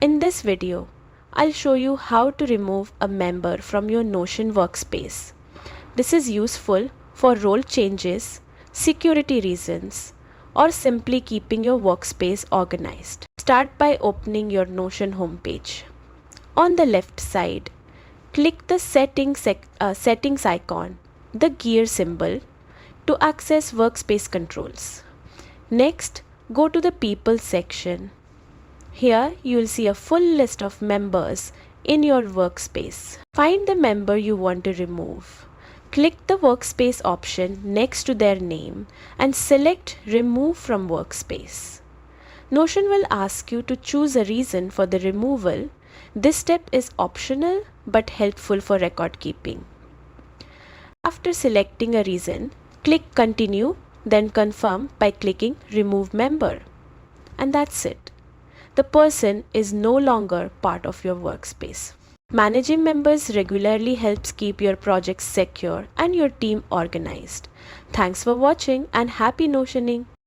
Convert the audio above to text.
In this video, I'll show you how to remove a member from your Notion workspace. This is useful for role changes, security reasons, or simply keeping your workspace organized. Start by opening your Notion homepage. On the left side, click the settings icon, the gear symbol, to access workspace controls. Next, go to the People section. Here you will see a full list of members in your workspace. Find the member you want to remove. Click the workspace option next to their name and select Remove from Workspace. Notion will ask you to choose a reason for the removal. This step is optional but helpful for record keeping. After selecting a reason, click Continue, then Confirm by clicking Remove Member. And that's it. The person is no longer part of your workspace. Managing members regularly helps keep your projects secure and your team organized. Thanks for watching and happy notioning.